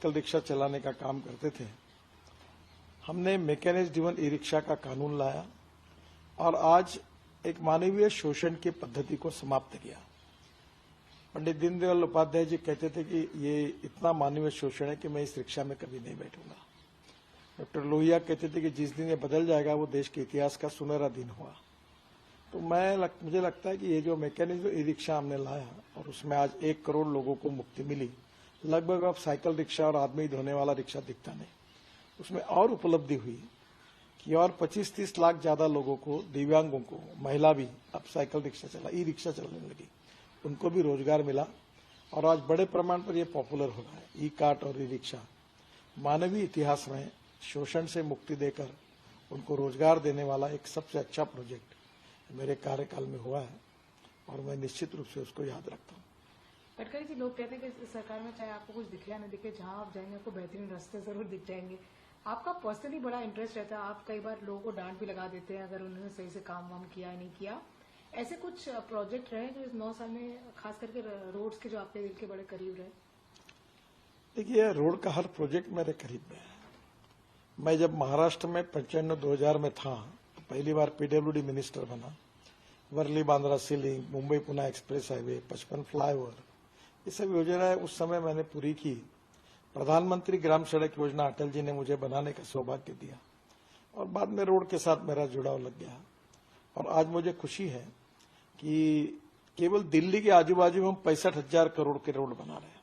Cycle rickshaw चलाने का काम करते थे, हमने मैकेनिज्ड ड्रिवन ई रिक्शा का कानून लाया और आज एक मानवीय शोषण की पद्धति को समाप्त किया। पंडित दीनदयाल उपाध्याय जी कहते थे कि ये इतना मानवीय शोषण है कि मैं इस रिक्शा में कभी नहीं बैठूंगा। डॉक्टर लोहिया कहते थे कि जिस दिन ये बदल जाएगा वो देश के इतिहास का सुनहरा दिन हुआ। तो मुझे लगता है कि ये जो मैकेनिज्म ई रिक्शा हमने लाया और उसमें आज 1 करोड़ लोगों को मुक्ति मिली, लगभग अब साइकिल रिक्शा और आदमी ढोने वाला रिक्शा दिखता नहीं। उसमें और उपलब्धि हुई कि और 25-30 लाख ज्यादा लोगों को, दिव्यांगों को, महिला भी अब साइकिल रिक्शा ई रिक्शा चलाने लगी, उनको भी रोजगार मिला और आज बड़े प्रमाण पर यह पॉपुलर हो रहा है। ई कार्ट और ई रिक्शा मानवीय इतिहास में शोषण से मुक्ति देकर उनको रोजगार देने वाला एक सबसे अच्छा प्रोजेक्ट मेरे कार्यकाल में हुआ है और मैं निश्चित रूप से उसको याद रखता हूँ। गडकरी जी, लोग कहते हैं कि सरकार में चाहे आपको कुछ दिखे या नहीं दिखे, जहां आप जाएंगे आपको बेहतरीन रास्ते जरूर दिख जाएंगे। आपका पर्सनली बड़ा इंटरेस्ट रहता है, आप कई बार लोगों को डांट भी लगा देते हैं अगर उन्होंने सही से काम वाम किया या नहीं किया। ऐसे कुछ प्रोजेक्ट रहे जो इस 9 साल में, खास करके रोड्स के, जो आपके दिल के बड़े करीब रहे? देखिए, रोड का हर प्रोजेक्ट मेरे करीब में है। मैं जब महाराष्ट्र में 95-2000 में था तो पहली बार पीडब्ल्यूडी मिनिस्टर बना। Worli Bandra sea link, Mumbai Pune express highway, 55 flyover, ये सब योजनाएं उस समय मैंने पूरी की। प्रधानमंत्री ग्राम सड़क योजना अटल जी ने मुझे बनाने का सौभाग्य दिया और बाद में रोड के साथ मेरा जुड़ाव लग गया। और आज मुझे खुशी है कि केवल दिल्ली के आजू बाजू हम 65,000 करोड़ के रोड बना रहे हैं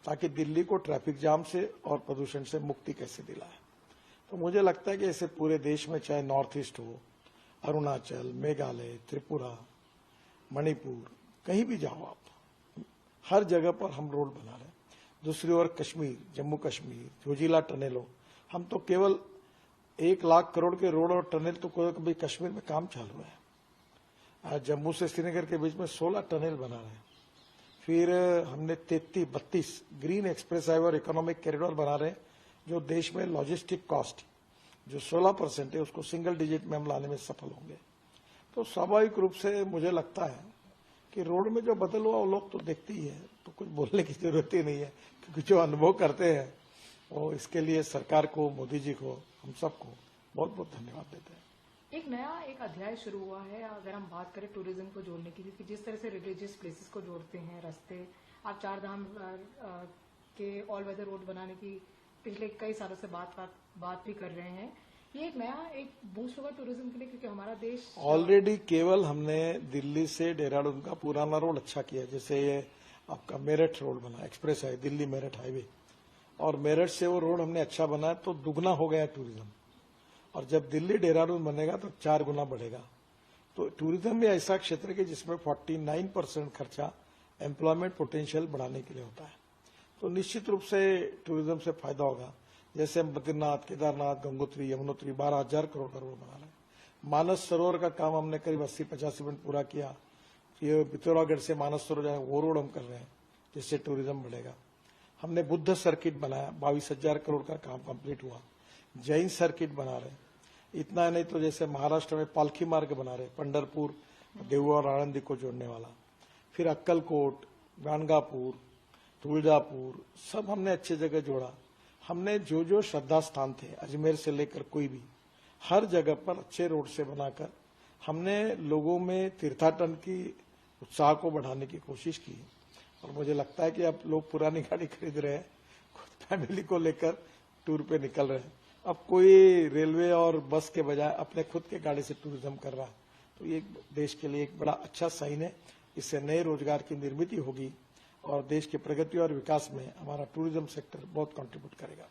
ताकि दिल्ली को ट्रैफिक जाम से और प्रदूषण से मुक्ति कैसे दिलाए। तो मुझे लगता है कि ऐसे पूरे देश में, चाहे नॉर्थ ईस्ट हो, अरुणाचल, मेघालय, त्रिपुरा, मणिपुर, कहीं भी जाओ आप, हर जगह पर हम रोड बना रहे हैं। दूसरी ओर कश्मीर, जम्मू कश्मीर, जोजिला टनल हो, हम तो केवल 1 लाख करोड़ के रोड और टनल तो कभी कश्मीर में काम चालू है। आज जम्मू से श्रीनगर के बीच में 16 टनल बना रहे हैं। फिर हमने 32 ग्रीन एक्सप्रेस हाईवे और इकोनॉमिक कॉरिडोर बना रहे हैं, जो देश में लॉजिस्टिक कॉस्ट जो 16% है उसको सिंगल डिजिट में हम लाने में सफल होंगे। तो स्वाभाविक रूप से मुझे लगता है कि रोड में जो बदल हुआ वो लोग तो देखते ही है, तो कुछ बोलने की जरूरत ही नहीं है, क्योंकि जो अनुभव करते हैं वो इसके लिए सरकार को, मोदी जी को, हम सबको बहुत बहुत धन्यवाद देते हैं। एक नया अध्याय शुरू हुआ है अगर हम बात करें टूरिज्म को जोड़ने की, क्योंकि जिस तरह से रिलीजियस प्लेसेस को जोड़ते हैं रास्ते, आप 4 धाम के ऑल वेदर रोड बनाने की पिछले कई सालों से बात भी कर रहे हैं। ये एक बूस्ट होगा टूरिज्म के लिए, क्योंकि हमारा देश ऑलरेडी केवल हमने दिल्ली से देहरादून का पुराना रोड अच्छा किया। जैसे ये आपका मेरठ रोड बना, एक्सप्रेस है दिल्ली मेरठ हाईवे, और मेरठ से वो रोड हमने अच्छा बनाया तो दुगना हो गया टूरिज्म। और जब दिल्ली देहरादून बनेगा तो 4 गुना बढ़ेगा। तो टूरिज्म भी ऐसा क्षेत्र है जिसमें 49% खर्चा एम्प्लॉयमेंट पोटेंशियल बढ़ाने के लिए होता है। तो निश्चित रूप से टूरिज्म से फायदा होगा। जैसे बद्रीनाथ, केदारनाथ, गंगोत्री, यमुनोत्री 12,000 करोड़ का रोड बना रहे हैं। मानस सरोवर का काम हमने करीब 80-85% पूरा किया। ये पिथौरागढ़ से मानस सरोवर जाए वो रोड हम कर रहे हैं, जिससे टूरिज्म बढ़ेगा। हमने बुद्ध सर्किट बनाया, 22,000 करोड़ का काम कंप्लीट हुआ। जैन सर्किट बना रहे हैं। इतना नहीं तो जैसे महाराष्ट्र में पालखी मार्ग बना रहे, पंढरपुर, देवू और आळंदी को जोड़ने वाला। फिर अक्कलकोट, गाणगापुर, तुळजापुर, सब हमने अच्छी जगह जोड़ा। हमने जो श्रद्धा स्थान थे, अजमेर से लेकर कोई भी, हर जगह पर अच्छे रोड से बनाकर हमने लोगों में तीर्थाटन की उत्साह को बढ़ाने की कोशिश की। और मुझे लगता है कि अब लोग पुरानी गाड़ी खरीद रहे हैं, खुद फैमिली को लेकर टूर पे निकल रहे हैं। अब कोई रेलवे और बस के बजाय अपने खुद के गाड़ी से टूरिज्म कर रहा है। तो ये देश के लिए एक बड़ा अच्छा साइन है। इससे नए रोजगार की निर्मित होगी और देश की प्रगति और विकास में हमारा टूरिज्म सेक्टर बहुत कंट्रीब्यूट करेगा।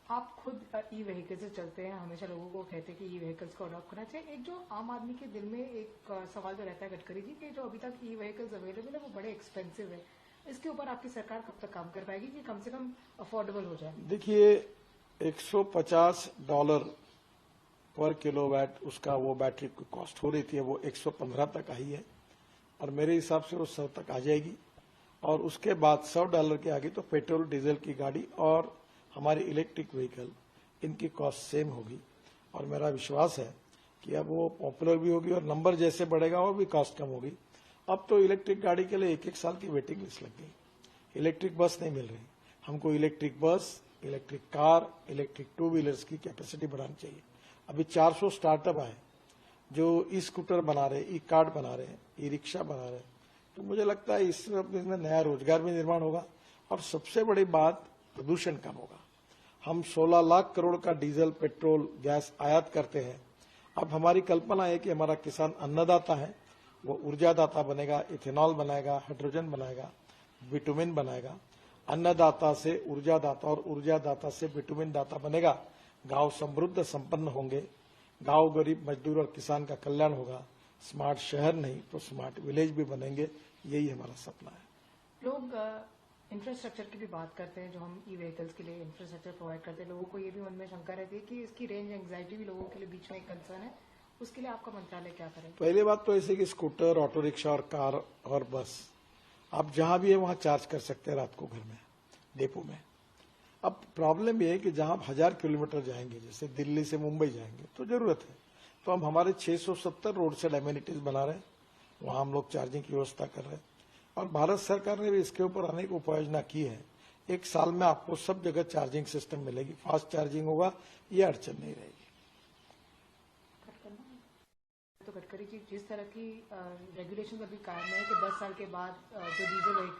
आप खुद ई व्हीकल से चलते हैं, हमेशा लोगों को कहते हैं कि ई व्हीकल्स को अडॉप्ट करना चाहिए। एक जो आम आदमी के दिल में एक सवाल जो रहता है गडकरी जी, कि जो अभी तक ई व्हीकल्स अवेलेबल है वो बड़े एक्सपेंसिव है, इसके ऊपर आपकी सरकार कब तक काम कर पाएगी कि कम से कम अफोर्डेबल हो जाए? देखिए, $150 पर किलोवाट उसका वो बैटरी की कॉस्ट हो रही थी, वो 115 तक आई है और मेरे हिसाब से वो 100 तक आ जाएगी। और उसके बाद $100 के आगे तो पेट्रोल डीजल की गाड़ी और हमारी इलेक्ट्रिक व्हीकल, इनकी कॉस्ट सेम होगी। और मेरा विश्वास है कि अब वो पॉपुलर भी होगी और नंबर जैसे बढ़ेगा और भी कॉस्ट कम होगी। अब तो इलेक्ट्रिक गाड़ी के लिए 1-1 साल की वेटिंग लिस्ट लग गई, इलेक्ट्रिक बस नहीं मिल रही। हमको electric bus, electric car, electric two wheelers की कैपेसिटी बढ़ानी चाहिए। अभी 400 स्टार्टअप आए जो ई स्कूटर बना रहे, ई कार्ड बना रहे, ई रिक्शा बना रहे। तो मुझे लगता है इसमें नया रोजगार भी निर्माण होगा और सबसे बड़ी बात प्रदूषण कम होगा। हम 16 लाख करोड़ का डीजल, पेट्रोल, गैस आयात करते हैं। अब हमारी कल्पना है कि हमारा किसान अन्नदाता है, वो ऊर्जादाता बनेगा, इथेनॉल बनाएगा, हाइड्रोजन बनाएगा, बिटुमिन बनाएगा। अन्नदाता से ऊर्जादाता और ऊर्जादाता से बिटुमिन दाता बनेगा। गांव समृद्ध संपन्न होंगे, गांव गरीब मजदूर और किसान का कल्याण होगा। स्मार्ट शहर नहीं तो स्मार्ट विलेज भी बनेंगे, यही हमारा सपना है। लोग इंफ्रास्ट्रक्चर की भी बात करते हैं, जो हम ई व्हीकल्स के लिए इंफ्रास्ट्रक्चर प्रोवाइड करते हैं। लोगों को ये भी मन में शंका रहती है कि इसकी रेंज एंग्जाइटी भी लोगों के लिए बीच में एक कंसर्न है। उसके लिए आपका मंत्रालय क्या करेगा? पहली बात तो ऐसे कि स्कूटर, ऑटो रिक्शा और कार और बस आप जहां भी है वहां चार्ज कर सकते हैं रात को घर में, डेपो में। अब प्रॉब्लम यह है कि जहां आप 1000 किलोमीटर जाएंगे, जैसे दिल्ली से मुंबई जाएंगे तो जरूरत है, तो हम हमारे 670 रोड साइड एमिनिटीज बना रहे हैं, वहां हम लोग चार्जिंग की व्यवस्था कर रहे हैं। और भारत सरकार ने भी इसके ऊपर अनेक उपाय योजना की है। 1 साल में आपको सब जगह चार्जिंग सिस्टम मिलेगी, फास्ट चार्जिंग होगा, ये अड़चन नहीं रहेगी। तो गडकरी जी, जिस तरह की रेगुलेशन अभी कायम है कि 10 साल के बाद जो डीजल व्हीकल